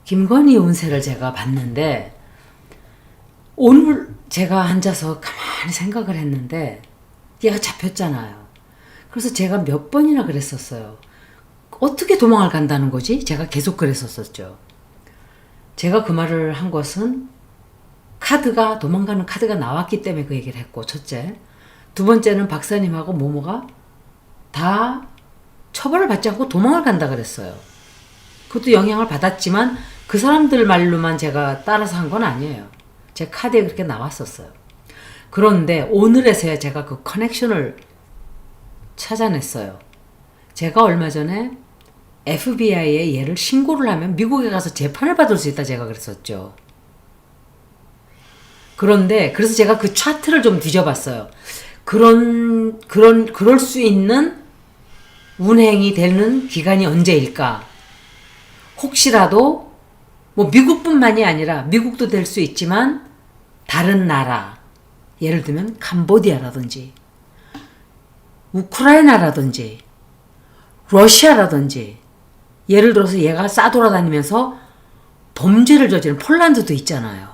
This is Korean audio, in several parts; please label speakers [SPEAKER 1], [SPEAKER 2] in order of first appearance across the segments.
[SPEAKER 1] 김건희 운세를 제가 봤는데 오늘 제가 앉아서 가만히 생각을 했는데 얘가 잡혔잖아요. 그래서 제가 몇 번이나 그랬었어요. 어떻게 도망을 간다는 거지? 제가 계속 그랬었었죠. 제가 그 말을 한 것은 도망가는 카드가 나왔기 때문에 그 얘기를 했고, 첫째. 두 번째는 박사님하고 모모가 다 처벌을 받지 않고 도망을 간다 그랬어요. 그것도 영향을 받았지만 그 사람들 말로만 제가 따라서 한 건 아니에요. 제 카드에 그렇게 나왔었어요. 그런데 오늘에서야 제가 그 커넥션을 찾아냈어요. 제가 얼마 전에 FBI에 얘를 신고를 하면 미국에 가서 재판을 받을 수 있다 제가 그랬었죠. 그래서 제가 그 차트를 좀 뒤져봤어요. 그럴 수 있는 운행이 되는 기간이 언제일까? 혹시라도 뭐 미국뿐만이 아니라 미국도 될 수 있지만 다른 나라, 예를 들면 캄보디아라든지 우크라이나라든지 러시아라든지, 예를 들어서 얘가 싸돌아다니면서 범죄를 저지른 폴란드도 있잖아요.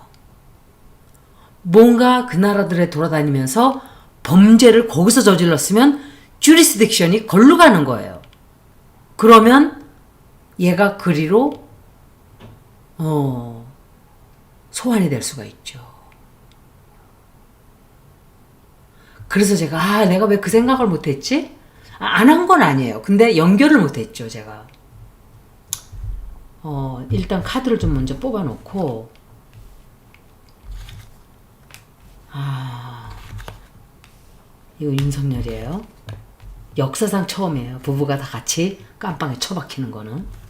[SPEAKER 1] 뭔가 그 나라들에 돌아다니면서 범죄를 거기서 저질렀으면 주리스딕션이 걸로 가는 거예요. 그러면 얘가 그리로 소환이 될 수가 있죠. 그래서 제가 내가 왜 그 생각을 못했지? 안 한 건 아니에요. 근데 연결을 못했죠, 제가. 일단 카드를 좀 먼저 뽑아놓고, 이거 윤석열이에요. 역사상 처음이에요. 부부가 다 같이 깜빵에 처박히는 거는.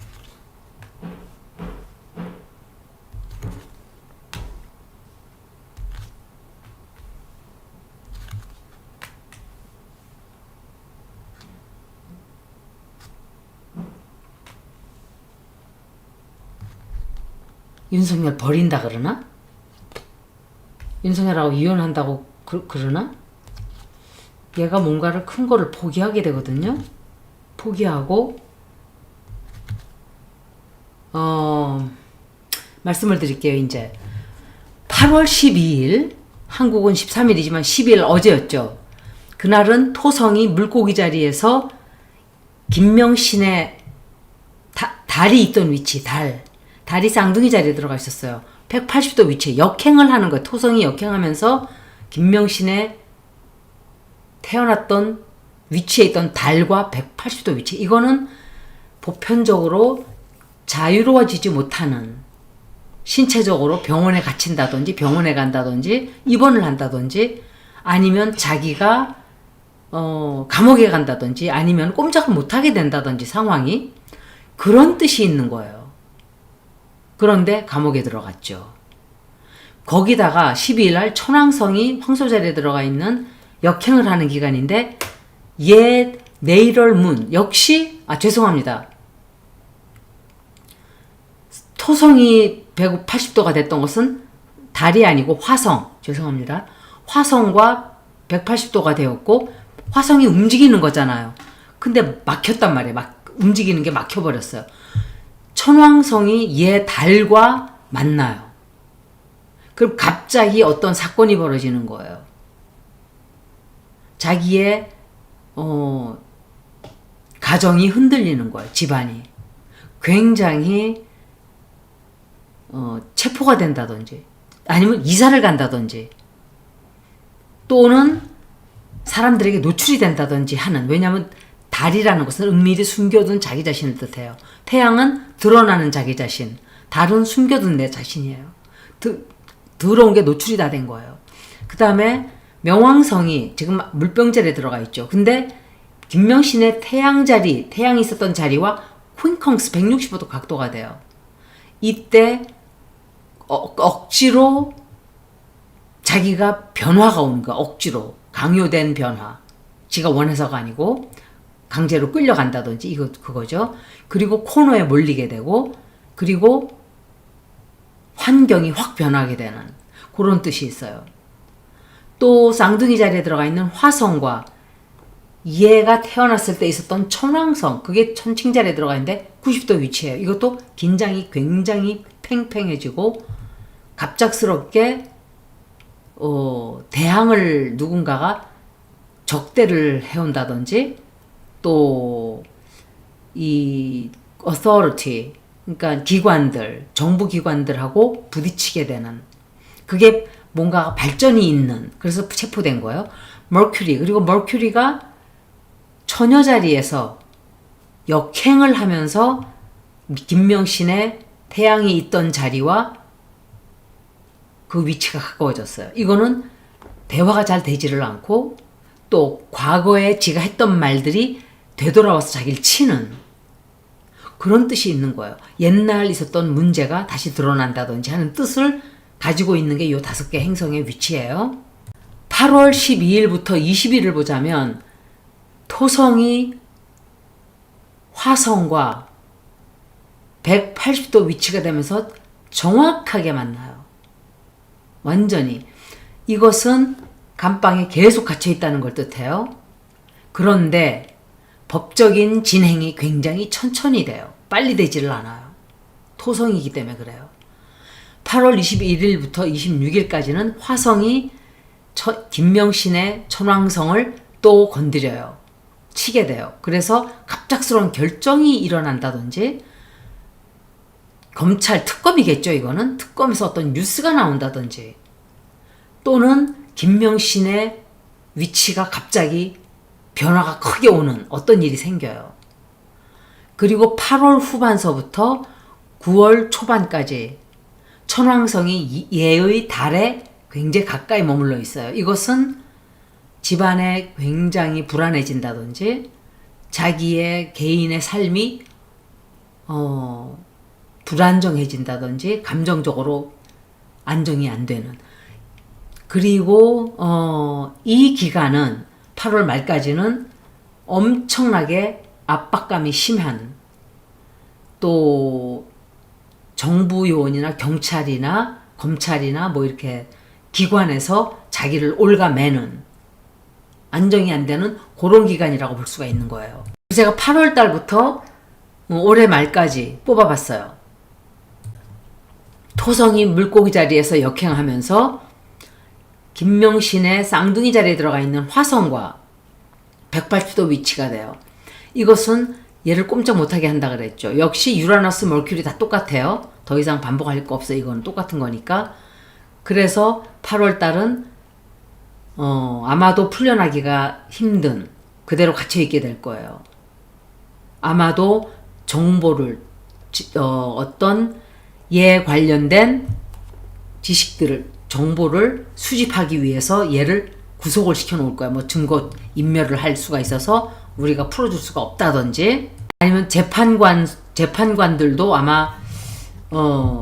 [SPEAKER 1] 윤석열 버린다 그러나? 윤석열하고 이혼한다고 그러나? 얘가 뭔가를 큰 거를 포기하게 되거든요. 포기하고 말씀을 드릴게요. 이제 8월 12일, 한국은 13일이지만 12일 어제였죠. 그날은 토성이 물고기 자리에서 김명신의 달이 있던 위치, 달이 쌍둥이 자리에 들어가 있었어요. 180도 위치에 역행을 하는 거예요. 토성이 역행하면서 김명신의 태어났던 위치에 있던 달과 180도 위치. 이거는 보편적으로 자유로워지지 못하는, 신체적으로 병원에 갇힌다든지 병원에 간다든지 입원을 한다든지 아니면 자기가 감옥에 간다든지 아니면 꼼짝을 못하게 된다든지 상황이, 그런 뜻이 있는 거예요. 그런데 감옥에 들어갔죠. 거기다가 12일 날 천왕성이 황소자리에 들어가 있는 역행을 하는 기간인데, 얘 네이럴문 역시 죄송합니다. 토성이 180도가 됐던 것은 달이 아니고 화성, 죄송합니다. 화성과 180도가 되었고 화성이 움직이는 거잖아요. 근데 막혔단 말이에요. 움직이는 게 막혀버렸어요. 천왕성이 얘 달과 만나요. 그럼 갑자기 어떤 사건이 벌어지는 거예요. 자기의 가정이 흔들리는 거예요. 집안이 굉장히 체포가 된다든지 아니면 이사를 간다든지 또는 사람들에게 노출이 된다든지 하는, 왜냐하면 달이라는 것은 은밀히 숨겨둔 자기 자신을 뜻해요. 태양은 드러나는 자기 자신, 달은 숨겨둔 내 자신이에요. 들어온 게 노출이 다 된 거예요. 그 다음에 명왕성이 지금 물병자리에 들어가 있죠. 근데 김명신의 태양이 있었던 자리와 퀸컹스 165도 각도가 돼요. 이때 억지로 자기가 변화가 오는 거야. 억지로 강요된 변화. 지가 원해서가 아니고 강제로 끌려간다든지 그거죠. 그리고 코너에 몰리게 되고, 그리고 환경이 확 변하게 되는 그런 뜻이 있어요. 또 쌍둥이 자리에 들어가 있는 화성과 얘가 태어났을 때 있었던 천왕성, 그게 천칭 자리에 들어가 있는데 90도 위치예요. 이것도 긴장이 굉장히 팽팽해지고 갑작스럽게 대항을 누군가가 적대를 해온다든지 또 이 authority 그러니까 기관들 정부 기관들하고 부딪히게 되는 그게 뭔가 발전이 있는 그래서 체포된 거예요. 머큐리 그리고 머큐리가 처녀 자리에서 역행을 하면서 김명신의 태양이 있던 자리와 그 위치가 가까워졌어요. 이거는 대화가 잘 되지를 않고 또 과거에 지가 했던 말들이 되돌아와서 자기를 치는 그런 뜻이 있는 거예요. 옛날 있었던 문제가 다시 드러난다든지 하는 뜻을 가지고 있는 게 이 5개 행성의 위치예요. 8월 12일부터 20일을 보자면 토성이 화성과 180도 위치가 되면서 정확하게 만나요. 완전히. 이것은 감방에 계속 갇혀 있다는 걸 뜻해요. 그런데 법적인 진행이 굉장히 천천히 돼요. 빨리 되지를 않아요. 토성이기 때문에 그래요. 8월 21일부터 26일까지는 화성이 김명신의 천왕성을 또 건드려요. 치게 돼요. 그래서 갑작스러운 결정이 일어난다든지 검찰 특검이겠죠. 이거는 특검에서 어떤 뉴스가 나온다든지 또는 김명신의 위치가 갑자기 변화가 크게 오는 어떤 일이 생겨요. 그리고 8월 후반서부터 9월 초반까지 천왕성이 예의 달에 굉장히 가까이 머물러 있어요. 이것은 집안에 굉장히 불안해진다든지 자기의 개인의 삶이 불안정해진다든지 감정적으로 안정이 안 되는 그리고 이 기간은 8월 말까지는 엄청나게 압박감이 심한 또 정부 요원이나 경찰이나 검찰이나 뭐 이렇게 기관에서 자기를 올가매는 안정이 안 되는 그런 기간이라고 볼 수가 있는 거예요. 제가 8월 달부터 올해 말까지 뽑아봤어요. 토성이 물고기 자리에서 역행하면서 김명신의 쌍둥이 자리에 들어가 있는 화성과 180도 위치가 돼요. 이것은 얘를 꼼짝 못하게 한다 그랬죠. 역시 유라너스, 머큐리 다 똑같아요. 더 이상 반복할 거 없어. 이건 똑같은 거니까. 그래서 8월 달은 아마도 풀려나기가 힘든 그대로 갇혀있게 될 거예요. 아마도 정보를 어떤 얘 관련된 지식들을 정보를 수집하기 위해서 얘를 구속을 시켜 놓을 거야. 뭐 증거 인멸을 할 수가 있어서 우리가 풀어줄 수가 없다든지 아니면 재판관들도 아마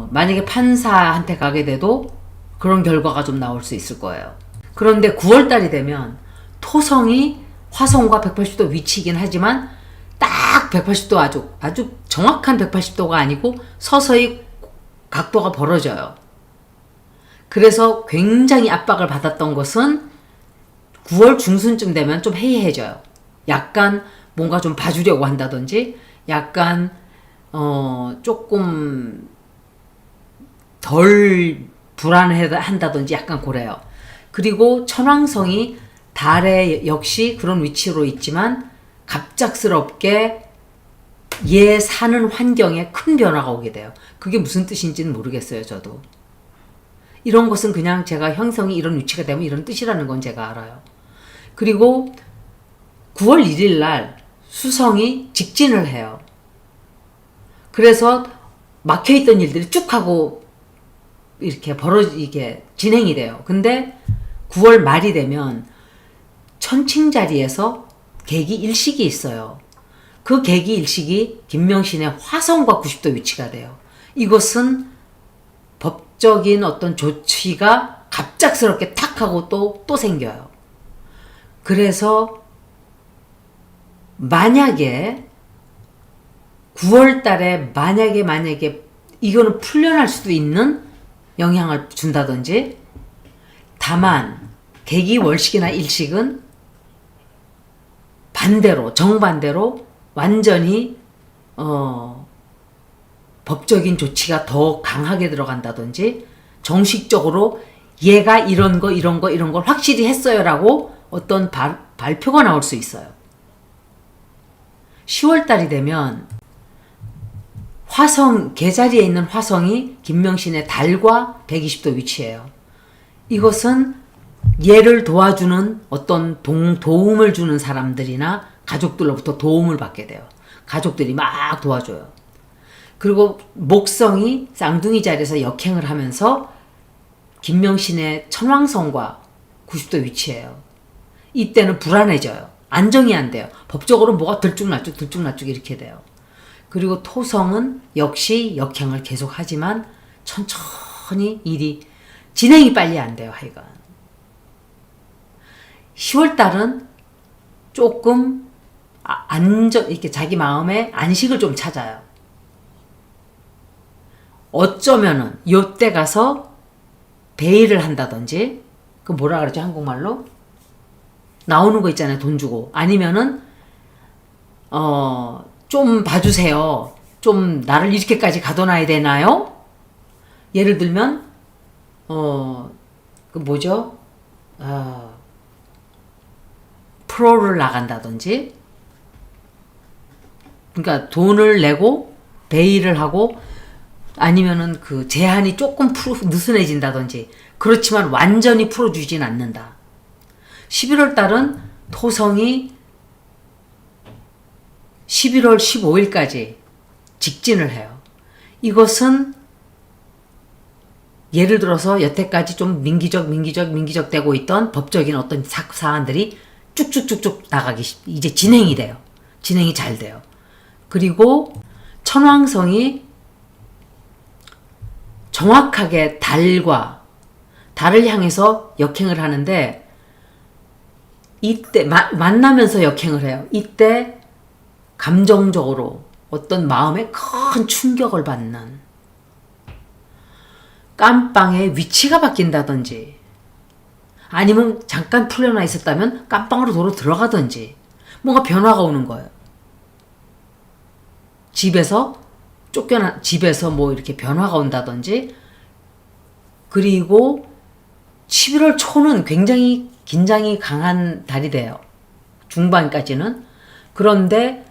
[SPEAKER 1] 만약에 판사한테 가게 돼도 그런 결과가 좀 나올 수 있을 거예요. 그런데 9월 달이 되면 토성이 화성과 180도 위치이긴 하지만 딱 180도 아주 정확한 180도가 아니고 서서히 각도가 벌어져요. 그래서 굉장히 압박을 받았던 것은 9월 중순쯤 되면 좀 해이해져요. 약간 뭔가 좀 봐주려고 한다든지 약간 조금 덜 불안해한다든지 약간 그래요. 그리고 천왕성이 달에 역시 그런 위치로 있지만 갑작스럽게 얘 사는 환경에 큰 변화가 오게 돼요. 그게 무슨 뜻인지는 모르겠어요. 저도. 이런 것은 그냥 제가 형성이 이런 위치가 되면 이런 뜻이라는 건 제가 알아요. 그리고 9월 1일 날 수성이 직진을 해요. 그래서 막혀있던 일들이 쭉 하고 이렇게 벌어지게 진행이 돼요. 근데 9월 말이 되면 천칭 자리에서 계기 일식이 있어요. 그 계기 일식이 김명신의 화성과 90도 위치가 돼요. 이것은 법적인 어떤 조치가 갑작스럽게 탁 하고 또 생겨요. 그래서 만약에 9월 달에 만약에 이거는 풀려날 수도 있는 영향을 준다든지 다만 계기월식이나 일식은 반대로 정반대로 완전히 법적인 조치가 더 강하게 들어간다든지 정식적으로 얘가 이런 걸 확실히 했어요라고 어떤 발표가 나올 수 있어요. 10월달이 되면 화성, 개자리에 있는 화성이 김명신의 달과 120도 위치해요. 이것은 얘를 도와주는 어떤 도움을 주는 사람들이나 가족들로부터 도움을 받게 돼요. 가족들이 막 도와줘요. 그리고 목성이 쌍둥이 자리에서 역행을 하면서 김명신의 천왕성과 90도 위치해요. 이때는 불안해져요. 안정이 안 돼요. 법적으로 뭐가 들쭉날쭉 이렇게 돼요. 그리고 토성은 역시 역행을 계속하지만 천천히 일이 진행이 빨리 안 돼요. 하여간 10월달은 조금 이렇게 자기 마음에 안식을 좀 찾아요. 어쩌면은 요때 가서 베일을 한다든지, 그 뭐라 그러죠 한국말로? 나오는 거 있잖아요, 돈 주고. 아니면은 좀 봐주세요. 좀 나를 이렇게까지 가둬놔야 되나요? 예를 들면 그 뭐죠? 프로를 나간다든지, 그러니까 돈을 내고 베일을 하고, 아니면은 그 제한이 조금 느슨해진다든지, 그렇지만 완전히 풀어주진 않는다. 11월 달은 토성이 11월 15일까지 직진을 해요. 이것은 예를 들어서 여태까지 좀 민기적 되고 있던 법적인 어떤 사안들이 쭉쭉쭉쭉 이제 진행이 돼요. 진행이 잘 돼요. 그리고 천왕성이 정확하게 달을 향해서 역행을 하는데, 이때 만나면서 역행을 해요. 이때 감정적으로 어떤 마음에 큰 충격을 받는, 깜빵의 위치가 바뀐다든지, 아니면 잠깐 풀려나 있었다면 깜빵으로 도로 들어가든지, 뭔가 변화가 오는 거예요. 집에서 뭐 이렇게 변화가 온다든지. 그리고 11월 초는 굉장히 긴장이 강한 달이 돼요. 중반까지는. 그런데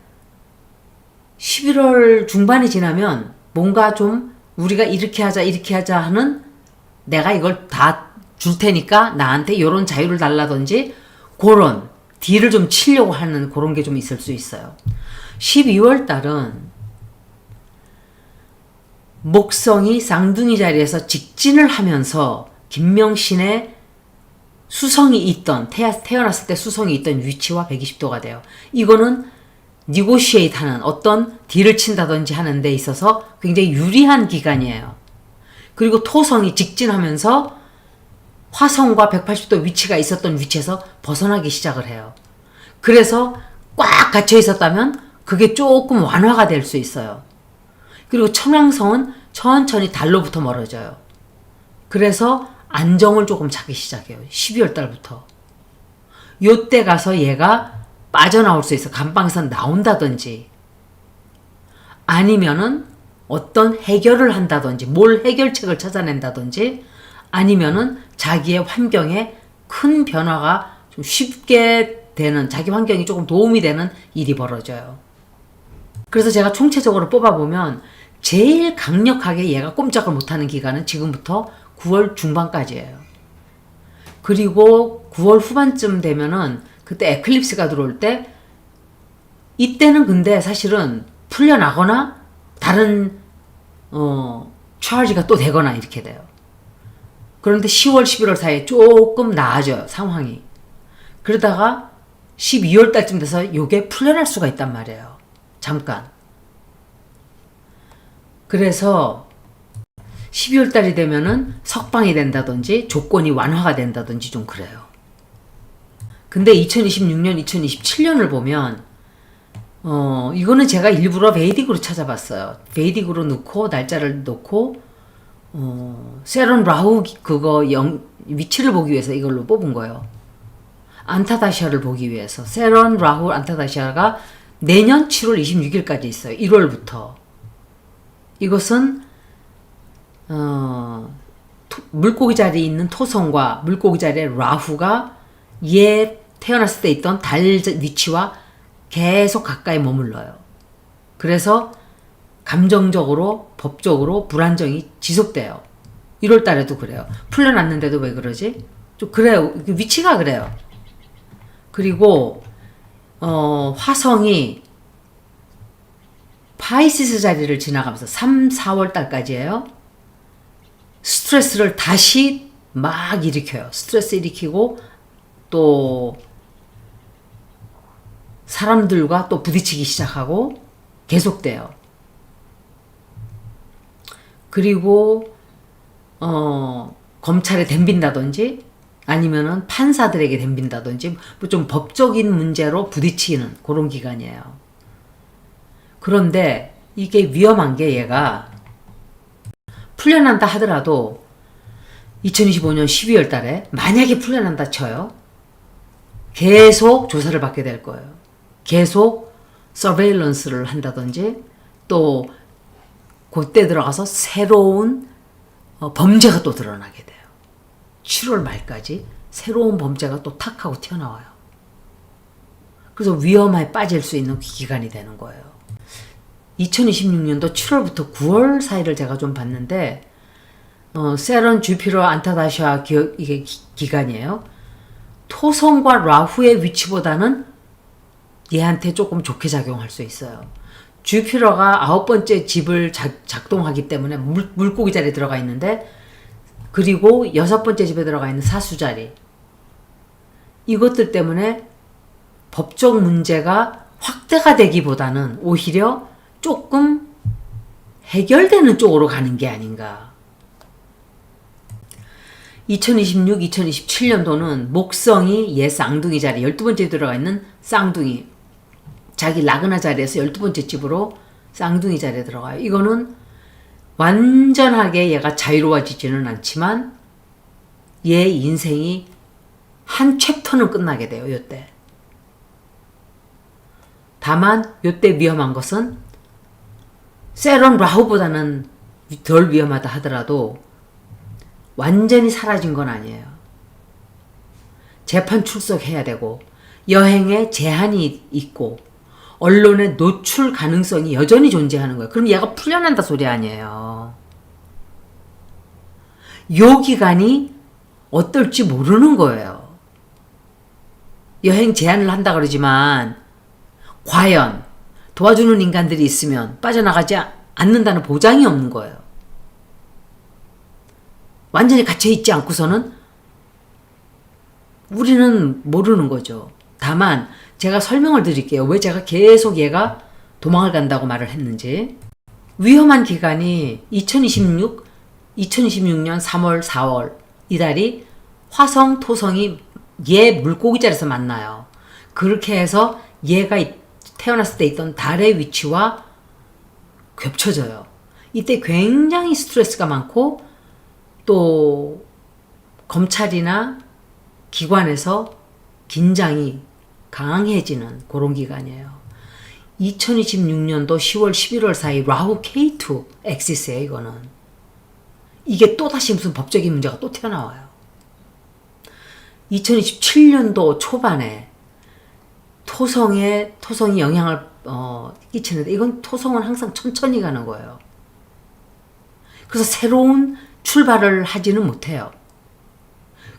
[SPEAKER 1] 11월 중반이 지나면 뭔가 좀 우리가 이렇게 하자 하는, 내가 이걸 다 줄 테니까 나한테 이런 자유를 달라든지, 그런 딜을 좀 치려고 하는 그런 게 좀 있을 수 있어요. 12월 달은 목성이 쌍둥이 자리에서 직진을 하면서 김명신의 수성이 있던, 태어났을 때 수성이 있던 위치와 120도가 돼요. 이거는 니고시에이트 하는, 어떤 딜을 친다든지 하는 데 있어서 굉장히 유리한 기간이에요. 그리고 토성이 직진하면서 화성과 180도 위치가 있었던 위치에서 벗어나기 시작을 해요. 그래서 꽉 갇혀 있었다면 그게 조금 완화가 될 수 있어요. 그리고 천왕성은 천천히 달로부터 멀어져요. 그래서 안정을 조금 찾기 시작해요. 12월 달부터. 요때 가서 얘가 빠져나올 수 있어. 감방에서 나온다든지, 아니면은 어떤 해결을 한다든지, 뭘 해결책을 찾아낸다든지, 아니면은 자기의 환경에 큰 변화가 좀 쉽게 되는, 자기 환경이 조금 도움이 되는 일이 벌어져요. 그래서 제가 총체적으로 뽑아보면 제일 강력하게 얘가 꼼짝을 못하는 기간은 지금부터 9월 중반까지예요. 그리고 9월 후반쯤 되면은 그때 에클립스가 들어올 때, 이때는 근데 사실은 풀려나거나 다른 차지가 또 되거나 이렇게 돼요. 그런데 10월, 11월 사이에 조금 나아져요, 상황이. 그러다가 12월 달쯤 돼서 요게 풀려날 수가 있단 말이에요. 잠깐. 그래서 12월 달이 되면은 석방이 된다든지 조건이 완화가 된다든지 좀 그래요. 근데 2026년, 2027년을 보면 이거는 제가 일부러 베이딕으로 찾아봤어요. 베이딕으로 넣고 날짜를 넣고 세론 라후 그거 위치를 보기 위해서 이걸로 뽑은 거예요. 안타다시아를 보기 위해서. 세론 라후 안타다시아가 내년 7월 26일까지 있어요. 1월부터. 이것은 물고기 자리에 있는 토성과 물고기 자리에 라후가 얘 태어났을 때 있던 달 위치와 계속 가까이 머물러요. 그래서 감정적으로 법적으로 불안정이 지속돼요. 1월 달에도 그래요. 풀려났는데도 왜 그러지? 좀 그래요. 위치가 그래요. 그리고 화성이 파이시스 자리를 지나가면서 3, 4월 달까지예요. 스트레스를 다시 막 일으켜요. 스트레스 일으키고 또 사람들과 또 부딪히기 시작하고 계속돼요. 그리고 검찰에 덤빈다든지 아니면은 판사들에게 덤빈다든지 뭐 좀 법적인 문제로 부딪히는 그런 기간이에요. 그런데 이게 위험한 게 얘가 풀려난다 하더라도 2025년 12월 달에 만약에 풀려난다 쳐요. 계속 조사를 받게 될 거예요. 계속 서베일런스를 한다든지 또 그때 들어가서 새로운 범죄가 또 드러나게 돼요. 7월 말까지 새로운 범죄가 또 탁 하고 튀어나와요. 그래서 위험에 빠질 수 있는 기간이 되는 거예요. 2026년도 7월부터 9월 사이를 제가 좀 봤는데 세런, 주피터, 안타다샤 이게 기간이에요. 토성과 라후의 위치보다는 얘한테 조금 좋게 작용할 수 있어요. 주피터가 9번째 집을 작동하기 때문에 물고기 자리에 들어가 있는데 그리고 6번째 집에 들어가 있는 사수 자리 이것들 때문에 법적 문제가 확대가 되기보다는 오히려 조금 해결되는 쪽으로 가는 게 아닌가. 2026, 2027년도는 목성이 얘 쌍둥이 자리 12번째 들어가 있는 쌍둥이 자기 라그나 자리에서 12번째 집으로 쌍둥이 자리에 들어가요. 이거는 완전하게 얘가 자유로워지지는 않지만 얘 인생이 한 챕터는 끝나게 돼요. 요때. 다만 요때 위험한 것은 세런 라후보다는 덜 위험하다 하더라도 완전히 사라진 건 아니에요. 재판 출석해야 되고 여행에 제한이 있고 언론에 노출 가능성이 여전히 존재하는 거예요. 그럼 얘가 풀려난다 소리 아니에요. 요 기간이 어떨지 모르는 거예요. 여행 제한을 한다 그러지만 과연 도와주는 인간들이 있으면 빠져나가지 않는다는 보장이 없는 거예요. 완전히 갇혀있지 않고서는 우리는 모르는 거죠. 다만 제가 설명을 드릴게요. 왜 제가 계속 얘가 도망을 간다고 말을 했는지. 위험한 기간이 2026년 3월, 4월 이달이 화성, 토성이 얘 물고기 자리에서 만나요. 그렇게 해서 얘가 태어났을 때 있던 달의 위치와 겹쳐져요. 이때 굉장히 스트레스가 많고 또 검찰이나 기관에서 긴장이 강해지는 그런 기간이에요. 2026년도 10월, 11월 사이 라후 K2 엑시스예요. 이거는. 이게 또다시 무슨 법적인 문제가 또 튀어나와요. 2027년도 초반에 토성이 영향을 끼치는데 이건 토성은 항상 천천히 가는 거예요. 그래서 새로운 출발을 하지는 못해요.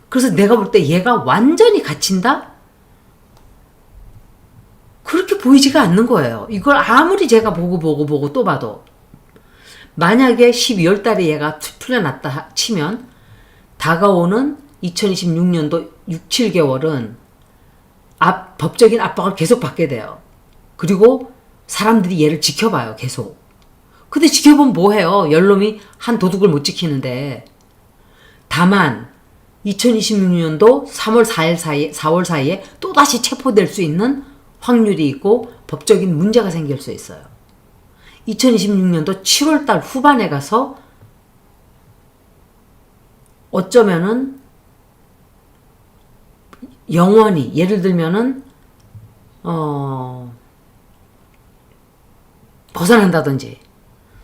[SPEAKER 1] 그래서 내가 볼 때 얘가 완전히 갇힌다? 그렇게 보이지가 않는 거예요. 이걸 아무리 제가 보고 또 봐도 만약에 12월 달에 얘가 풀려났다 치면 다가오는 2026년도 6, 7개월은 법적인 압박을 계속 받게 돼요. 그리고 사람들이 얘를 지켜봐요. 계속. 근데 지켜보면 뭐해요? 연놈이 한 도둑을 못 지키는데. 다만 2026년도 3월 4월 사이에 또다시 체포될 수 있는 확률이 있고 법적인 문제가 생길 수 있어요. 2026년도 7월 달 후반에 가서 어쩌면은 영원히 예를 들면은 벗어난다든지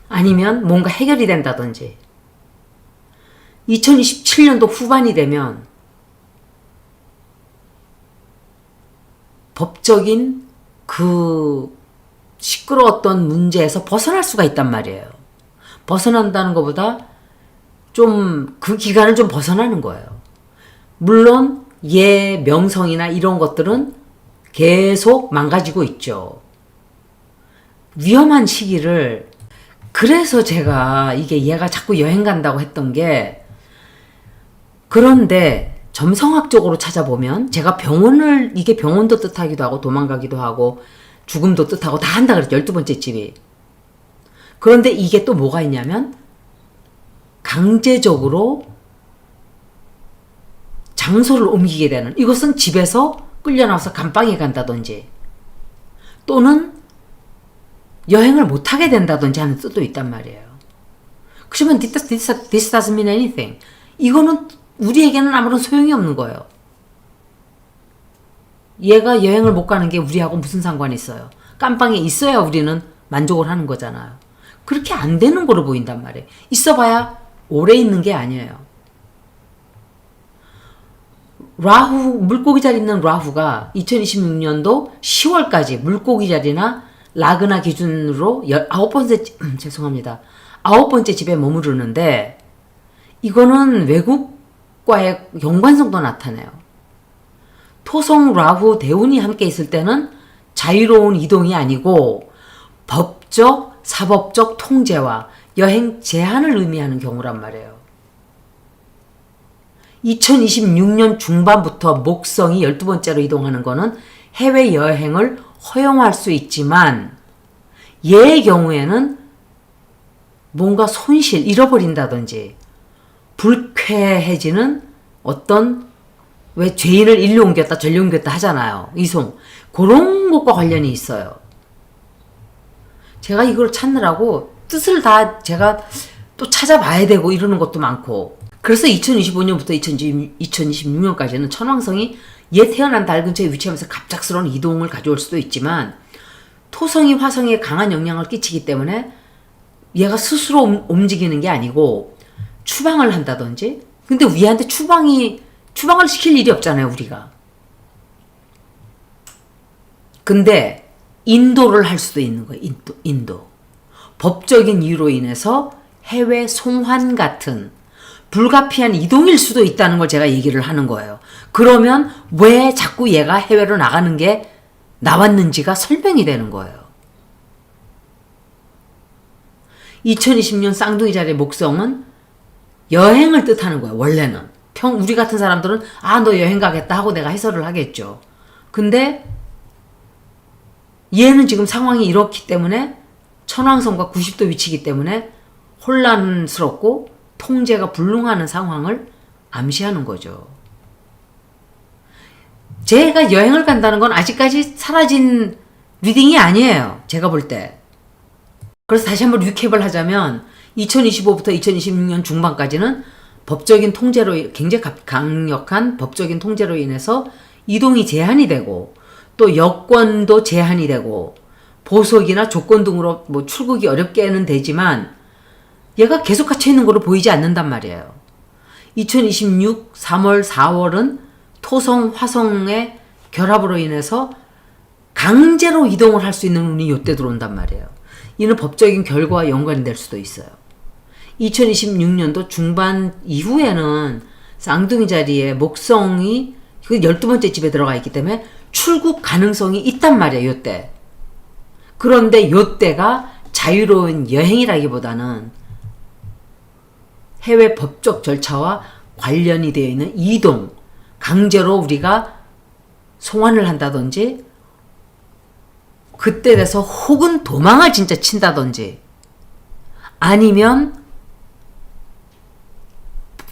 [SPEAKER 1] 아니면 뭔가 해결이 된다든지 2027년도 후반이 되면 법적인 그 시끄러웠던 문제에서 벗어날 수가 있단 말이에요. 벗어난다는 것보다 좀 그 기간을 좀 벗어나는 거예요. 물론 명성이나 이런 것들은 계속 망가지고 있죠. 위험한 시기를 그래서 제가 이게 얘가 자꾸 여행 간다고 했던 게 그런데 점성학적으로 찾아보면 제가 이게 병원도 뜻하기도 하고 도망가기도 하고 죽음도 뜻하고 다 한다 그랬죠. 12번째 집이. 그런데 이게 또 뭐가 있냐면 강제적으로 장소를 옮기게 되는 이것은 집에서 끌려나와서 감방에 간다든지 또는 여행을 못하게 된다든지 하는 뜻도 있단 말이에요. 그러면 this doesn't mean anything. 이거는 우리에게는 아무런 소용이 없는 거예요. 얘가 여행을 못 가는 게 우리하고 무슨 상관이 있어요. 깜빵에 있어야 우리는 만족을 하는 거잖아요. 그렇게 안 되는 거로 보인단 말이에요. 있어봐야 오래 있는 게 아니에요. 물고기 자리 있는 라후가 2026년도 10월까지 물고기 자리나 라그나 기준으로 9번째 집에 머무르는데 이거는 외국과의 연관성도 나타내요. 토성 라후 대운이 함께 있을 때는 자유로운 이동이 아니고 법적, 사법적 통제와 여행 제한을 의미하는 경우란 말이에요. 2026년 중반부터 목성이 12번째로 이동하는 거는 해외여행을 허용할 수 있지만 얘의 경우에는 뭔가 잃어버린다든지 불쾌해지는 왜 죄인을 일로 옮겼다 절로 옮겼다 하잖아요. 이송. 그런 것과 관련이 있어요. 제가 이걸 찾느라고 뜻을 다 제가 또 찾아봐야 되고 이러는 것도 많고 그래서 2025년부터 2026년까지는 천왕성이 얘 태어난 달 근처에 위치하면서 갑작스러운 이동을 가져올 수도 있지만 토성이 화성에 강한 영향을 끼치기 때문에 얘가 스스로 움직이는 게 아니고 추방을 한다든지 근데 얘한테 추방을 시킬 일이 없잖아요 우리가. 근데 인도를 할 수도 있는 거예요. 인도. 법적인 이유로 인해서 해외 송환 같은 불가피한 이동일 수도 있다는 걸 제가 얘기를 하는 거예요. 그러면 왜 자꾸 얘가 해외로 나가는 게 나왔는지가 설명이 되는 거예요. 2020년 쌍둥이 자리의 목성은 여행을 뜻하는 거예요. 원래는. 우리 같은 사람들은 너 여행 가겠다 하고 내가 해설을 하겠죠. 근데 얘는 지금 상황이 이렇기 때문에 천왕성과 90도 위치이기 때문에 혼란스럽고 통제가 불능하는 상황을 암시하는 거죠. 제가 여행을 간다는 건 아직까지 사라진 리딩이 아니에요. 제가 볼 때. 그래서 다시 한번 리캡을 하자면 2025부터 2026년 중반까지는 법적인 통제로 굉장히 강력한 법적인 통제로 인해서 이동이 제한이 되고 또 여권도 제한이 되고 보석이나 조건 등으로 출국이 어렵게는 되지만 얘가 계속 갇혀 있는 거로 보이지 않는단 말이에요. 2026 3월 4월은 토성 화성의 결합으로 인해서 강제로 이동을 할 수 있는 운이 요때 들어온단 말이에요. 이는 법적인 결과와 연관이 될 수도 있어요. 2026년도 중반 이후에는 쌍둥이 자리에 목성이 그 12번째 집에 들어가 있기 때문에 출국 가능성이 있단 말이에요. 요때. 그런데 요때가 자유로운 여행이라기보다는 해외 법적 절차와 관련이 되어 있는 이동, 강제로 우리가 송환을 한다든지 그때 돼서 혹은 도망을 진짜 친다든지 아니면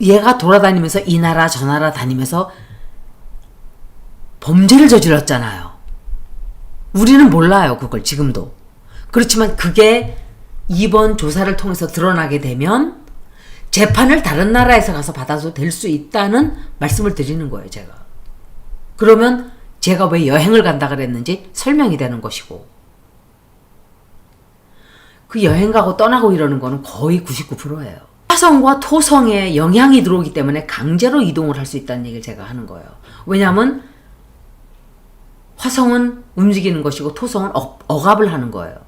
[SPEAKER 1] 얘가 돌아다니면서 이 나라 저 나라 다니면서 범죄를 저질렀잖아요. 우리는 몰라요. 그걸 지금도. 그렇지만 그게 이번 조사를 통해서 드러나게 되면 재판을 다른 나라에서 가서 받아도 될 수 있다는 말씀을 드리는 거예요. 제가. 그러면 제가 왜 여행을 간다 그랬는지 설명이 되는 것이고 그 여행 가고 떠나고 이러는 거는 거의 99%예요. 화성과 토성에 영향이 들어오기 때문에 강제로 이동을 할 수 있다는 얘기를 제가 하는 거예요. 왜냐하면 화성은 움직이는 것이고 토성은 억압을 하는 거예요.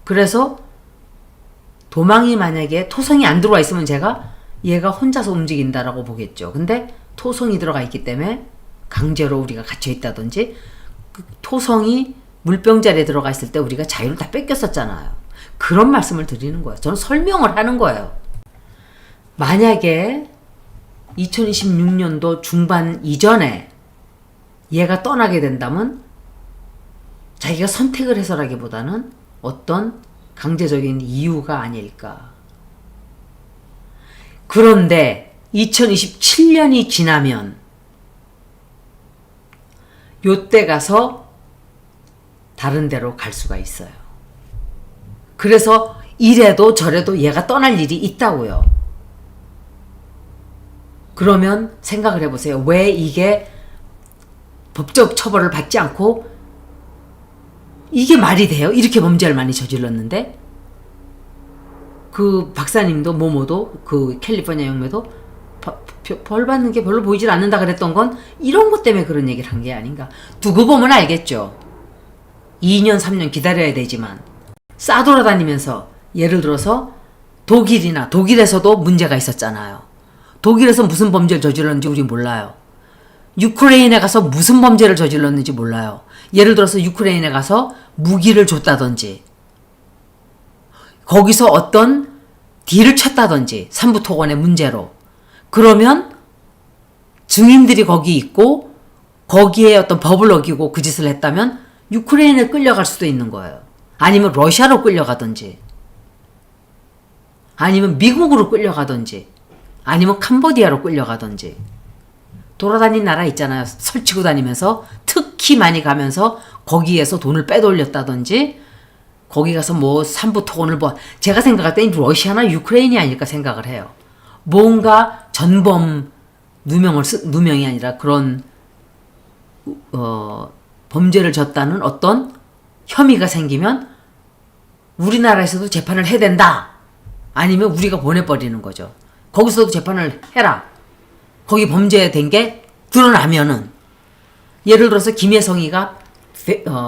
[SPEAKER 1] 그래서 도망이 만약에 토성이 안 들어와 있으면 제가 얘가 혼자서 움직인다라고 보겠죠. 근데 토성이 들어가 있기 때문에 강제로 우리가 갇혀 있다든지, 그 토성이 물병자리에 들어가 있을 때 우리가 자유를 다 뺏겼었잖아요. 그런 말씀을 드리는 거예요. 저는 설명을 하는 거예요. 만약에 2026년도 중반 이전에 얘가 떠나게 된다면 자기가 선택을 해서라기보다는 어떤 강제적인 이유가 아닐까. 그런데 2027년이 지나면 요때 가서 다른 데로 갈 수가 있어요. 그래서 이래도 저래도 얘가 떠날 일이 있다고요. 그러면 생각을 해보세요. 왜 이게 법적 처벌을 받지 않고 이게 말이 돼요? 이렇게 범죄를 많이 저질렀는데, 그 박사님도 모모도 그 캘리포니아 영매도 벌 받는 게 별로 보이질 않는다 그랬던 건 이런 것 때문에 그런 얘기를 한 게 아닌가. 두고 보면 알겠죠. 2년 3년 기다려야 되지만 싸돌아다니면서, 예를 들어서 독일에서도 문제가 있었잖아요. 독일에서 무슨 범죄를 저질렀는지 우리 몰라요. 유크레인에 가서 무슨 범죄를 저질렀는지 몰라요. 예를 들어서 유크레인에 가서 무기를 줬다든지, 거기서 어떤 딜을 쳤다든지, 삼부토건의 문제로. 그러면 증인들이 거기 있고 거기에 어떤 법을 어기고 그 짓을 했다면 유크레인에 끌려갈 수도 있는 거예요. 아니면 러시아로 끌려가든지, 아니면 미국으로 끌려가든지, 아니면 캄보디아로 끌려가든지. 돌아다닌 나라 있잖아요. 설치고 다니면서 특히 많이 가면서 거기에서 돈을 빼돌렸다든지, 거기 가서 뭐 삼부토건을 제가 생각할 때 러시아나 유크레인이 아닐까 생각을 해요. 뭔가 전범 누명이 아니라 그런 범죄를 졌다는 어떤 혐의가 생기면 우리나라에서도 재판을 해야 된다. 아니면 우리가 보내버리는 거죠. 거기서도 재판을 해라. 거기 범죄된 게 드러나면은, 예를 들어서 김혜성이가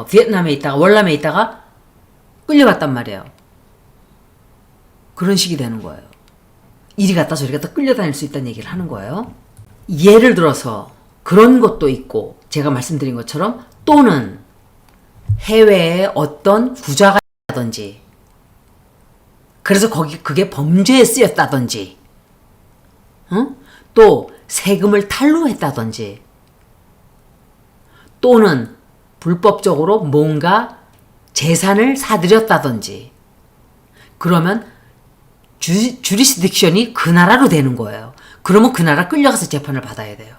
[SPEAKER 1] 비엔남에 있다가 월남에 있다가 끌려갔단 말이에요. 그런 식이 되는 거예요. 이리 갔다 저리 갔다 끌려다닐 수 있다는 얘기를 하는 거예요. 예를 들어서 그런 것도 있고, 제가 말씀드린 것처럼, 또는 해외에 어떤 부자가 있다든지, 그래서 그게 범죄에 쓰였다든지, 또 세금을 탈루했다든지, 또는 불법적으로 뭔가 재산을 사들였다든지, 그러면 주리스딕션이 그 나라로 되는 거예요. 그러면 그 나라 끌려가서 재판을 받아야 돼요.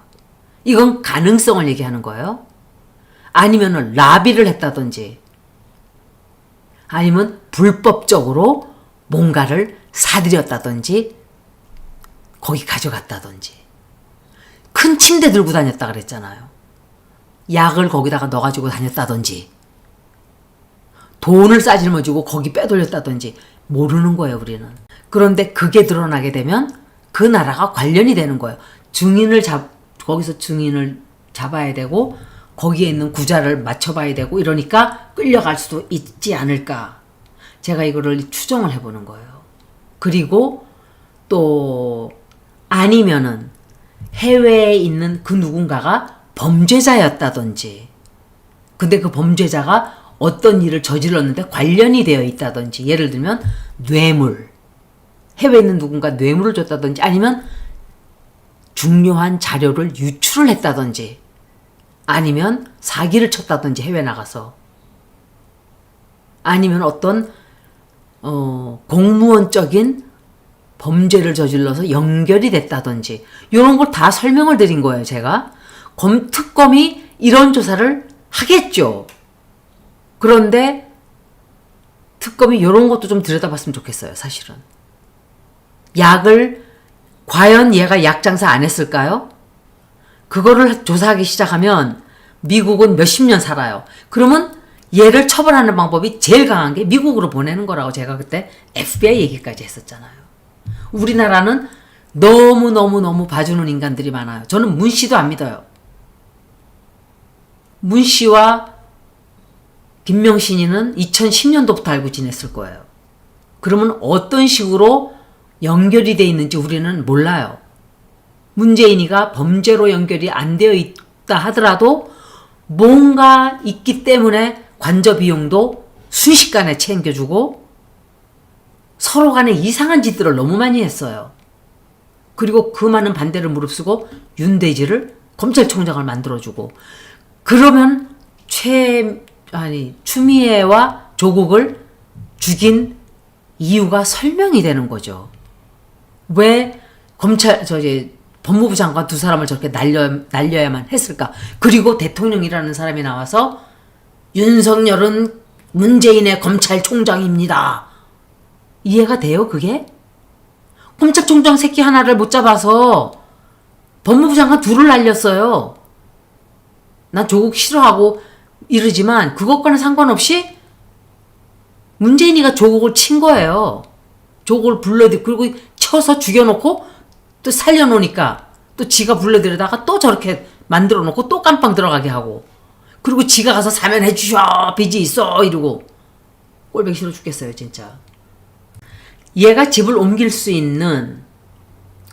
[SPEAKER 1] 이건 가능성을 얘기하는 거예요. 아니면은 라비를 했다든지, 아니면 불법적으로 뭔가를 사들였다든지, 거기 가져갔다든지. 큰 침대 들고 다녔다 그랬잖아요. 약을 거기다가 넣어가지고 다녔다든지, 돈을 싸질머지고 거기 빼돌렸다든지. 모르는 거예요, 우리는. 그런데 그게 드러나게 되면 그 나라가 관련이 되는 거예요. 거기서 증인을 잡아야 되고, 거기에 있는 구자를 맞춰봐야 되고, 이러니까 끌려갈 수도 있지 않을까. 제가 이거를 추정을 해보는 거예요. 그리고 또 아니면은 해외에 있는 그 누군가가 범죄자였다든지, 근데 그 범죄자가 어떤 일을 저질렀는데 관련이 되어 있다든지, 예를 들면 뇌물, 해외에 있는 누군가 뇌물을 줬다든지, 아니면 중요한 자료를 유출을 했다든지, 아니면 사기를 쳤다든지, 해외 나가서, 아니면 어떤 공무원적인 범죄를 저질러서 연결이 됐다든지, 이런 걸 다 설명을 드린 거예요, 제가. 특검이 이런 조사를 하겠죠. 그런데 특검이 이런 것도 좀 들여다봤으면 좋겠어요, 사실은. 약을 과연 얘가 약 장사 안 했을까요? 그거를 조사하기 시작하면 미국은 몇십 년 살아요. 그러면 얘를 처벌하는 방법이 제일 강한 게 미국으로 보내는 거라고 제가 그때 FBI 얘기까지 했었잖아요. 우리나라는 너무너무너무 봐주는 인간들이 많아요. 저는 문 씨도 안 믿어요. 문 씨와 김명신이는 2010년도부터 알고 지냈을 거예요. 그러면 어떤 식으로 연결이 돼 있는지 우리는 몰라요. 문재인이가 범죄로 연결이 안 되어 있다 하더라도 뭔가 있기 때문에 관저 비용도 순식간에 챙겨주고 서로 간에 이상한 짓들을 너무 많이 했어요. 그리고 그 많은 반대를 무릅쓰고 윤대지를 검찰총장을 만들어주고 그러면 추미애와 조국을 죽인 이유가 설명이 되는 거죠. 왜 법무부 장관 두 사람을 저렇게 날려야만 했을까? 그리고 대통령이라는 사람이 나와서 윤석열은 문재인의 검찰총장입니다. 이해가 돼요, 그게? 검찰총장 새끼 하나를 못 잡아서 법무부 장관 둘을 날렸어요. 난 조국 싫어하고 이러지만 그것과는 상관없이 문재인이가 조국을 친 거예요. 조국을 그리고 쳐서 죽여놓고 또 살려놓으니까 또 지가 불러들여다가 또 저렇게 만들어놓고 또 깜빵 들어가게 하고 그리고 지가 가서 사면해 주셔 빚이 있어 이러고 꼴보기 싫어 죽겠어요 진짜. 얘가 집을 옮길 수 있는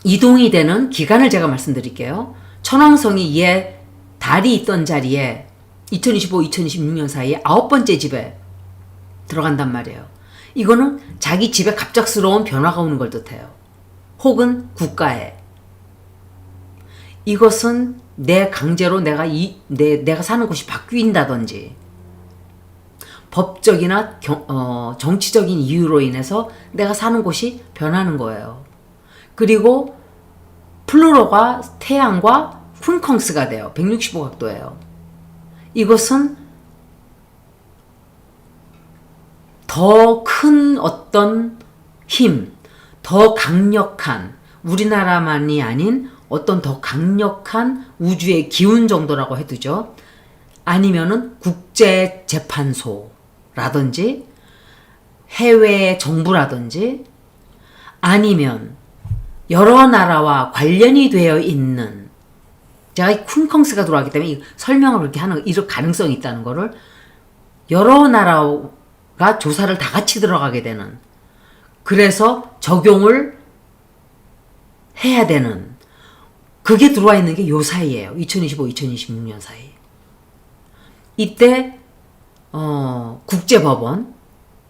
[SPEAKER 1] 이동이 되는 기간을 제가 말씀드릴게요. 천왕성이 얘 달이 있던 자리에 2025-2026년 사이에 9번째 집에 들어간단 말이에요. 이거는 자기 집에 갑작스러운 변화가 오는 걸 뜻해요. 혹은 국가에. 이것은 내 강제로 내가 사는 곳이 바뀐다든지 법적이나 정치적인 이유로 인해서 내가 사는 곳이 변하는 거예요. 그리고 플루토가 태양과 쿵컹스가 돼요. 165각도예요. 이것은 더 큰 어떤 힘, 더 강력한 우리나라만이 아닌 어떤 더 강력한 우주의 기운 정도라고 해두죠. 아니면은 국제재판소라든지 해외 정부라든지 아니면 여러 나라와 관련이 되어 있는 제가 쿵컹스가 들어왔기 때문에 설명을 그렇게 하는 이럴 가능성이 있다는 거를 여러 나라가 조사를 다 같이 들어가게 되는 그래서 적용을 해야 되는 그게 들어와 있는 게 요 사이예요. 2025-2026년 사이. 이때 국제법원,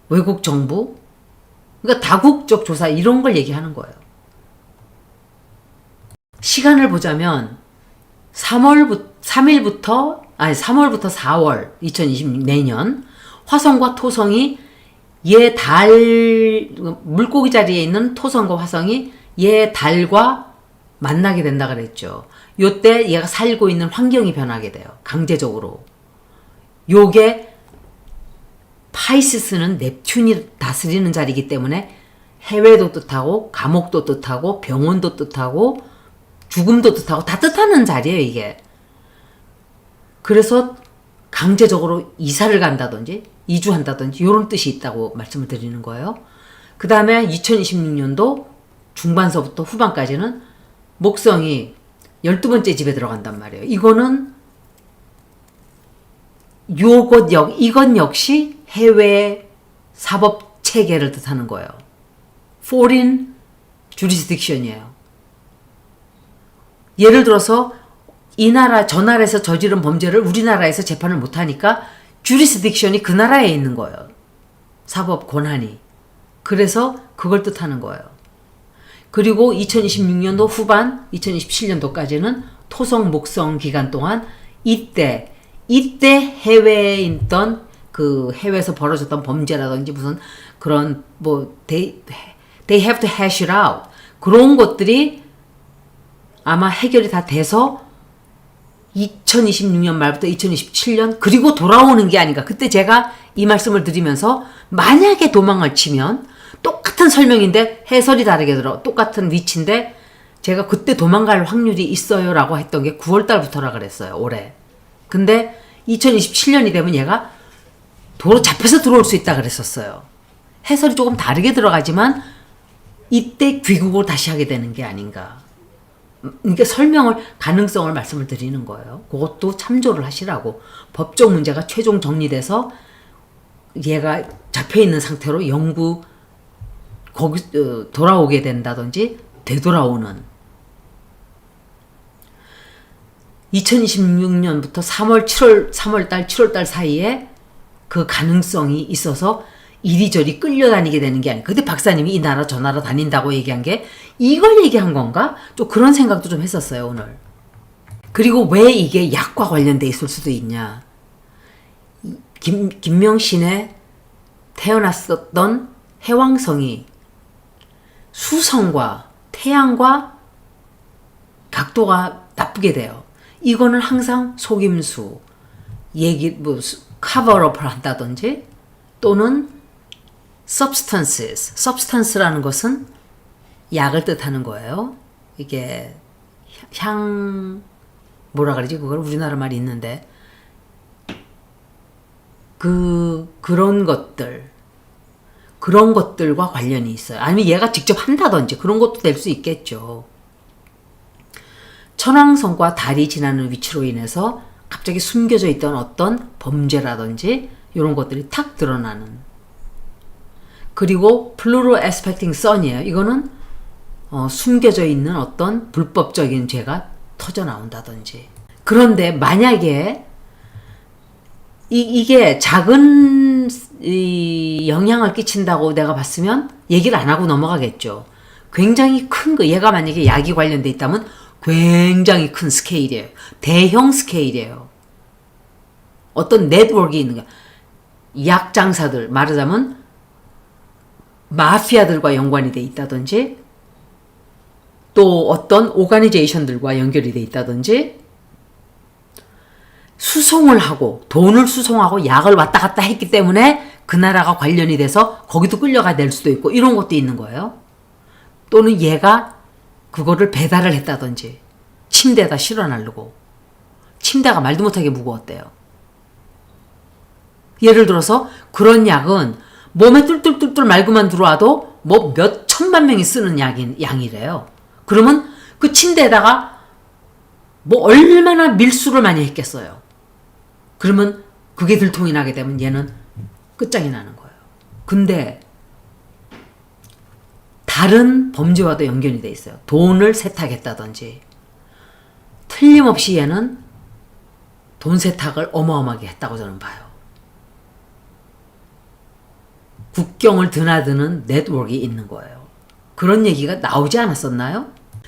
[SPEAKER 1] 외국 정부, 그러니까 다국적 조사 이런 걸 얘기하는 거예요. 시간을 보자면 3월부터 4월 2026 내년 화성과 토성이 얘 달 물고기 자리에 있는 토성과 화성이 얘 달과 만나게 된다 그랬죠. 요때 얘가 살고 있는 환경이 변하게 돼요. 강제적으로. 요게 파이시스는 넵튠이 다스리는 자리이기 때문에 해외도 뜻하고 감옥도 뜻하고 병원도 뜻하고 죽음도 뜻하고 다 뜻하는 자리예요 이게. 그래서 강제적으로 이사를 간다든지 이주한다든지 이런 뜻이 있다고 말씀을 드리는 거예요. 그 다음에 2026년도 중반서부터 후반까지는 목성이 12번째 집에 들어간단 말이에요. 이거는 이건 역시 해외 사법 체계를 뜻하는 거예요. Foreign jurisdiction이에요. 예를 들어서 이 나라 저 나라에서 저지른 범죄를 우리나라에서 재판을 못하니까 jurisdiction이 그 나라에 있는 거예요. 사법 권한이. 그래서 그걸 뜻하는 거예요. 그리고 2026년도 후반 2027년도까지는 토성 목성 기간 동안 이때 해외에 있던 그 해외에서 벌어졌던 범죄라든지 무슨 그런 they have to hash it out 그런 것들이 아마 해결이 다 돼서 2026년 말부터 2027년 그리고 돌아오는 게 아닌가. 그때 제가 이 말씀을 드리면서 만약에 도망을 치면 똑같은 설명인데 해설이 다르게 들어. 똑같은 위치인데 제가 그때 도망갈 확률이 있어요 라고 했던 게 9월 달부터라 그랬어요. 올해. 근데 2027년이 되면 얘가 도로 잡혀서 들어올 수 있다 그랬었어요. 해설이 조금 다르게 들어가지만 이때 귀국을 다시 하게 되는 게 아닌가. 그러니까 가능성을 말씀을 드리는 거예요. 그것도 참조를 하시라고. 법적 문제가 최종 정리돼서 얘가 잡혀있는 상태로 돌아오게 된다든지 되돌아오는 2026년부터 3월달, 7월달 사이에 그 가능성이 있어서 이리저리 끌려다니게 되는 게 아니에요. 근데 박사님이 이 나라 저 나라 다닌다고 얘기한 게 이걸 얘기한 건가? 좀 그런 생각도 좀 했었어요, 오늘. 그리고 왜 이게 약과 관련돼 있을 수도 있냐. 김명신에 태어났었던 해왕성이 수성과 태양과 각도가 나쁘게 돼요. 이거는 항상 속임수, 커버업을 한다든지 또는 substance라는 것은 약을 뜻하는 거예요. 이게 뭐라 그러지? 그걸 우리나라 말이 있는데 그런 것들과 관련이 있어요. 아니면 얘가 직접 한다든지 그런 것도 될 수 있겠죠. 천왕성과 달이 지나는 위치로 인해서 갑자기 숨겨져 있던 어떤 범죄라든지 이런 것들이 탁 드러나는. 그리고 플루로 에스펙팅 선이에요. 이거는 숨겨져 있는 어떤 불법적인 죄가 터져 나온다든지. 그런데 만약에 이게 작은 영향을 끼친다고 내가 봤으면 얘기를 안 하고 넘어가겠죠. 굉장히 큰 거, 얘가 만약에 약이 관련돼 있다면 굉장히 큰 스케일이에요. 대형 스케일이에요. 어떤 네트워크가 있는 거야. 약 장사들, 말하자면 마피아들과 연관이 돼 있다든지 또 어떤 오가니제이션들과 연결이 돼 있다든지 수송을 하고 돈을 수송하고 약을 왔다 갔다 했기 때문에 그 나라가 관련이 돼서 거기도 끌려가 될 수도 있고 이런 것도 있는 거예요. 또는 얘가 그거를 배달을 했다든지 침대에다 실어놔르고 침대가 말도 못하게 무거웠대요. 예를 들어서 그런 약은 몸에 뚫뚫뚫뚫 말고만 들어와도 뭐 몇 천만 명이 쓰는 양이래요. 그러면 그 침대에다가 뭐 얼마나 밀수를 많이 했겠어요. 그러면 그게 들통이 나게 되면 얘는 끝장이 나는 거예요. 근데 다른 범죄와도 연결이 돼 있어요. 돈을 세탁했다든지 틀림없이 얘는 돈 세탁을 어마어마하게 했다고 저는 봐요. 국경을 드나드는 네트워크가 있는 거예요. 그런 얘기가 나오지 않았었나요?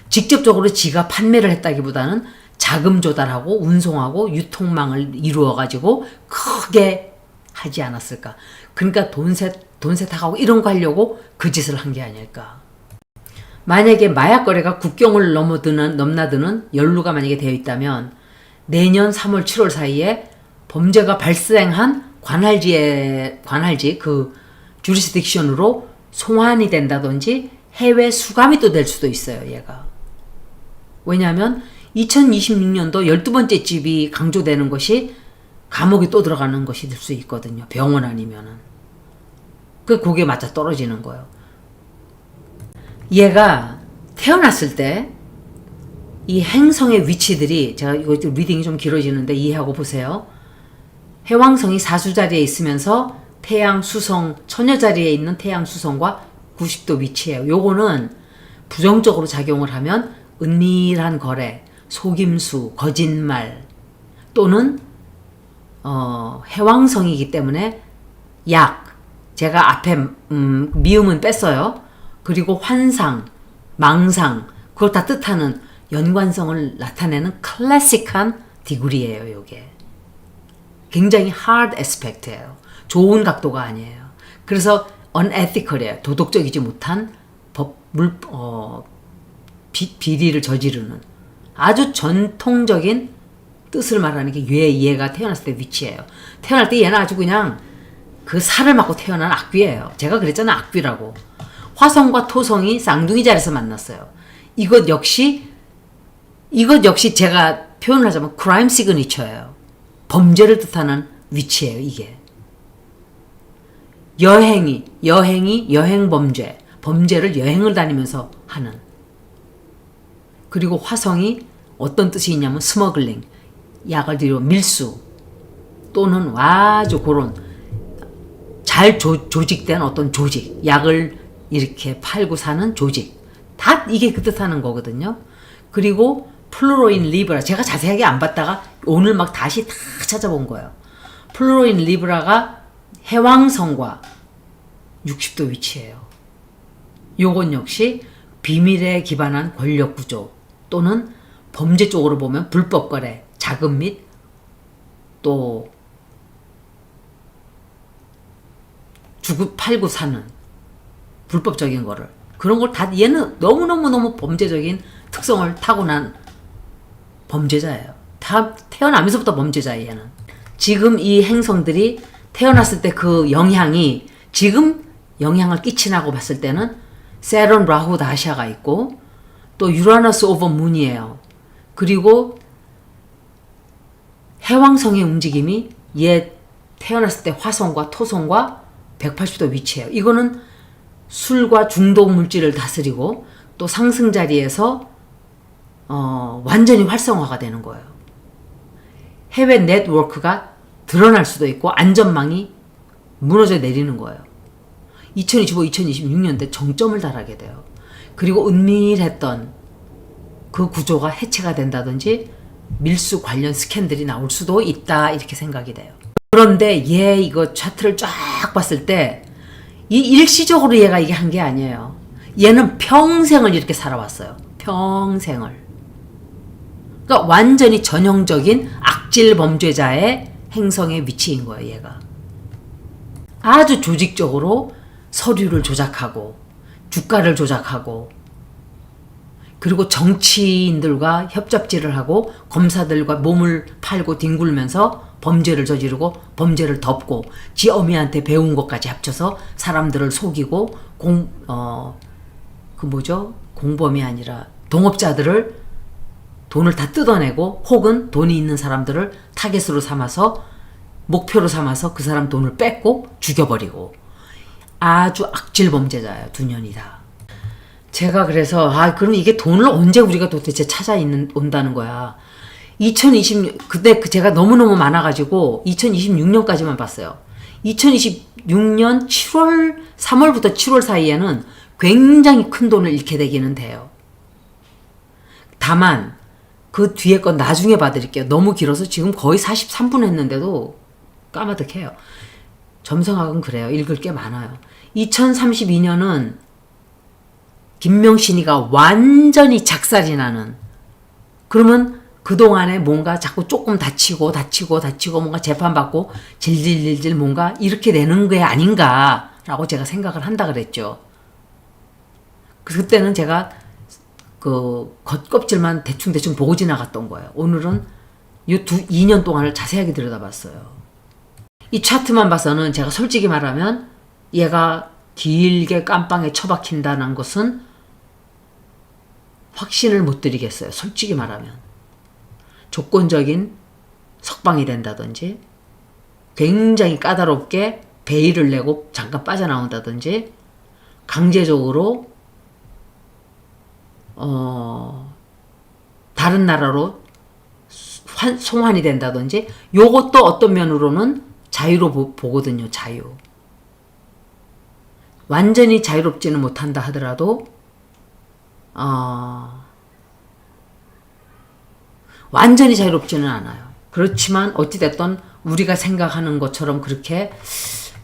[SPEAKER 1] 직접적으로 지가 판매를 했다기보다는 자금 조달하고 운송하고 유통망을 이루어가지고 크게 하지 않았을까. 그러니까 돈 세탁하고 이런 거 하려고 그 짓을 한 게 아닐까. 만약에 마약 거래가 국경을 넘나드는 연루가 만약에 되어 있다면 내년 3월 7월 사이에 범죄가 발생한 관할지 그 주리스딕션으로 송환이 된다든지 해외 수감이 또 될 수도 있어요, 얘가. 왜냐하면 2026년도 12번째 집이 강조되는 것이 감옥에 또 들어가는 것이 될 수 있거든요. 병원 아니면은. 그게 맞아 떨어지는 거예요. 얘가 태어났을 때 이 행성의 위치들이, 제가 이거 리딩이 좀 길어지는데 이해하고 보세요. 해왕성이 사수 자리에 있으면서 태양 수성, 처녀 자리에 있는 태양 수성과 90도 위치예요. 요거는 부정적으로 작용을 하면 은밀한 거래, 속임수, 거짓말 또는 해왕성이기 때문에 약, 제가 앞에 미음은 뺐어요. 그리고 환상, 망상, 그걸 다 뜻하는 연관성을 나타내는 클래식한 디그리예요. 요게 굉장히 hard aspect예요. 좋은 각도가 아니에요. 그래서 unethical이에요. 도덕적이지 못한 비리를 저지르는 아주 전통적인 뜻을 말하는 게 얘가 태어났을 때 위치예요. 태어날 때 얘는 아주 그냥 그 살을 맞고 태어난 악귀예요. 제가 그랬잖아, 악귀라고. 화성과 토성이 쌍둥이 자리에서 만났어요. 이것 역시 제가 표현을 하자면 crime signature예요. 범죄를 뜻하는 위치예요, 이게. 여행 범죄. 범죄를 여행을 다니면서 하는. 그리고 화성이 어떤 뜻이 있냐면 스머글링. 약을 뒤로 밀수. 또는 아주 그런 잘 조직된 어떤 조직. 약을 이렇게 팔고 사는 조직. 다 이게 그 뜻하는 거거든요. 그리고 플루로인 리브라. 제가 자세하게 안 봤다가 오늘 막 다시 다 찾아본 거예요. 플루로인 리브라가 해왕성과 60도 위치해요. 요건 역시 비밀에 기반한 권력 구조 또는 범죄 쪽으로 보면 불법 거래, 자금 및 또 주고 팔고 사는 불법적인 거를 그런 걸 다 얘는 너무너무 범죄적인 특성을 타고난 범죄자예요. 다 태어나면서부터 범죄자예요. 얘는. 지금 이 행성들이 태어났을 때 그 영향이 지금 영향을 끼치나고 봤을 때는 세런, 라후, 다시아가 있고 또 유라너스 오버 문이에요. 그리고 해왕성의 움직임이 얘 태어났을 때 화성과 토성과 180도 위치해요. 이거는 술과 중독 물질을 다스리고 또 상승 자리에서 완전히 활성화가 되는 거예요. 해외 네트워크가 드러날 수도 있고 안전망이 무너져 내리는 거예요. 2025, 2026년 때 정점을 달하게 돼요. 그리고 은밀했던 그 구조가 해체가 된다든지 밀수 관련 스캔들이 나올 수도 있다 이렇게 생각이 돼요. 그런데 얘 이거 차트를 쫙 봤을 때 이 일시적으로 얘가 이게 한 게 아니에요. 얘는 평생을 이렇게 살아왔어요. 평생을. 그러니까 완전히 전형적인 악질 범죄자의 행성의 위치인 거예요. 얘가. 아주 조직적으로 서류를 조작하고 주가를 조작하고 그리고 정치인들과 협잡질을 하고 검사들과 몸을 팔고 뒹굴면서 범죄를 저지르고 범죄를 덮고 지 어미한테 배운 것까지 합쳐서 사람들을 속이고 공범이 아니라 동업자들을 돈을 다 뜯어내고 혹은 돈이 있는 사람들을 타겟으로 삼아서 목표로 삼아서 그 사람 돈을 뺏고 죽여버리고 아주 악질 범죄자예요. 두 년이 다. 제가 그래서 그럼 이게 돈을 언제 우리가 도대체 온다는 거야. 2020 그때 제가 너무너무 많아가지고 2026년까지만 봤어요. 2026년 3월부터 7월 사이에는 굉장히 큰 돈을 잃게 되기는 돼요. 다만 그 뒤에 건 나중에 봐드릴게요. 너무 길어서 지금 거의 43분 했는데도 까마득해요. 점성학은 그래요. 읽을 게 많아요. 2032년은 김명신이가 완전히 작살이 나는 그러면 그동안에 뭔가 자꾸 조금 다치고 뭔가 재판받고 질질질질 뭔가 이렇게 되는 게 아닌가라고 제가 생각을 한다 그랬죠. 그때는 제가 그 겉껍질만 대충 보고 지나갔던 거예요. 오늘은 이 2년 동안을 자세하게 들여다봤어요. 이 차트만 봐서는 제가 솔직히 말하면 얘가 길게 깜빵에 처박힌다는 것은 확신을 못 드리겠어요. 솔직히 말하면. 조건적인 석방이 된다든지 굉장히 까다롭게 베일을 내고 잠깐 빠져나온다든지 강제적으로 다른 나라로 송환이 된다든지 요것도 어떤 면으로는 자유로 보거든요. 자유. 완전히 자유롭지는 못한다 하더라도 완전히 자유롭지는 않아요. 그렇지만 어찌됐든 우리가 생각하는 것처럼 그렇게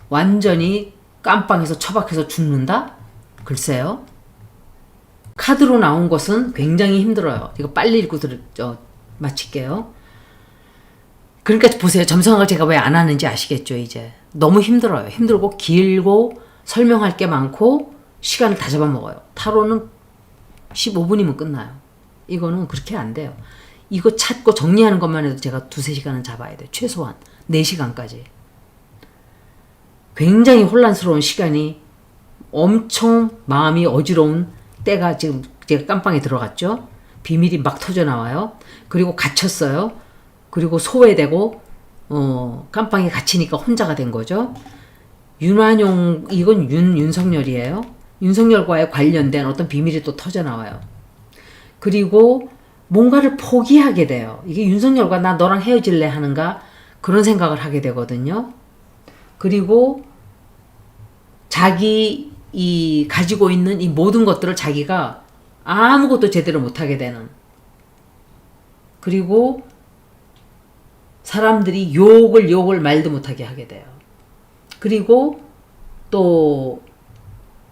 [SPEAKER 1] 완전히 깜빵에서 처박혀서 죽는다? 글쎄요. 카드로 나온 것은 굉장히 힘들어요. 이거 빨리 읽고 마칠게요. 그러니까 보세요. 점성학을 제가 왜 안 하는지 아시겠죠, 이제. 너무 힘들어요. 힘들고 길고 설명할 게 많고 시간을 다 잡아먹어요. 타로는 15분이면 끝나요. 이거는 그렇게 안 돼요. 이거 찾고 정리하는 것만 해도 제가 2-3시간은 잡아야 돼요. 최소한 4시간까지. 굉장히 혼란스러운 시간이 엄청 마음이 어지러운 때가 지금 제가 깜빵에 들어갔죠. 비밀이 막 터져 나와요. 그리고 갇혔어요. 그리고 소외되고 깜빵에 갇히니까 혼자가 된 거죠. 윤완용, 이건 윤석열이에요. 윤석열과의 관련된 어떤 비밀이 또 터져나와요. 그리고 뭔가를 포기하게 돼요. 이게 윤석열과 나 너랑 헤어질래 하는가? 그런 생각을 하게 되거든요. 그리고 자기 이 가지고 있는 이 모든 것들을 자기가 아무것도 제대로 못하게 되는, 그리고 사람들이 욕을 말도 못하게 하게 돼요. 그리고 또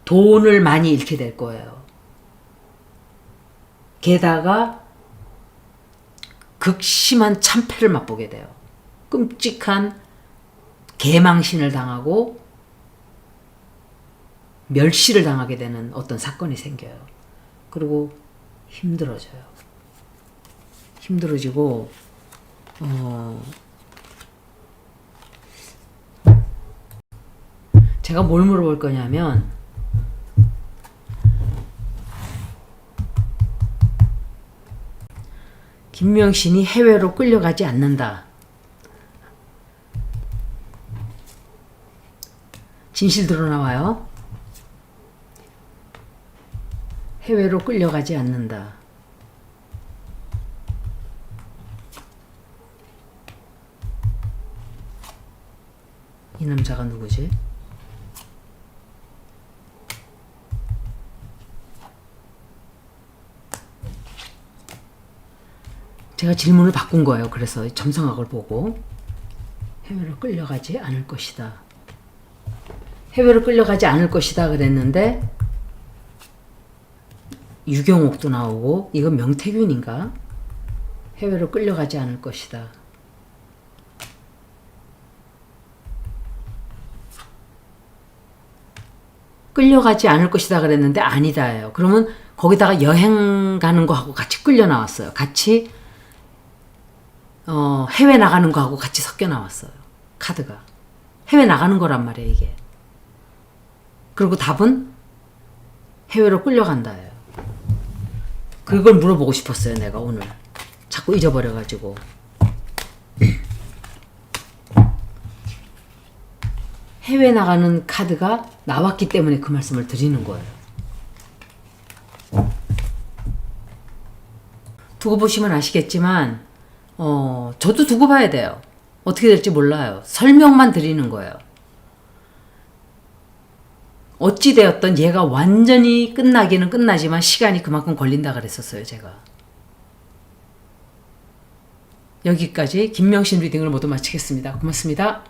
[SPEAKER 1] 돈을 많이 잃게 될 거예요. 게다가 극심한 참패를 맛보게 돼요. 끔찍한 개망신을 당하고 멸시를 당하게 되는 어떤 사건이 생겨요. 그리고 힘들어져요. 힘들어지고 제가 뭘 물어볼 거냐면, 김명신이 해외로 끌려가지 않는다. 진실 드러나와요. 해외로 끌려가지 않는다. 이 남자가 누구지? 제가 질문을 바꾼 거예요. 그래서 점성학을 보고 해외로 끌려가지 않을 것이다. 해외로 끌려가지 않을 것이다 그랬는데 유경옥도 나오고, 이건 명태균인가? 해외로 끌려가지 않을 것이다. 끌려가지 않을 것이다 그랬는데 아니다예요. 그러면 거기다가 여행 가는 거하고 같이 끌려 나왔어요. 같이 해외 나가는 거하고 같이 섞여 나왔어요. 카드가 해외 나가는 거란 말이에요, 이게. 그리고 답은 해외로 끌려간다예요. 그걸 물어보고 싶었어요, 내가 오늘. 자꾸 잊어버려가지고. 해외 나가는 카드가 나왔기 때문에 그 말씀을 드리는 거예요. 두고 보시면 아시겠지만 저도 두고 봐야 돼요. 어떻게 될지 몰라요. 설명만 드리는 거예요. 어찌되었던 얘가 완전히 끝나기는 끝나지만 시간이 그만큼 걸린다 그랬었어요, 제가. 여기까지 김명신 리딩을 모두 마치겠습니다. 고맙습니다.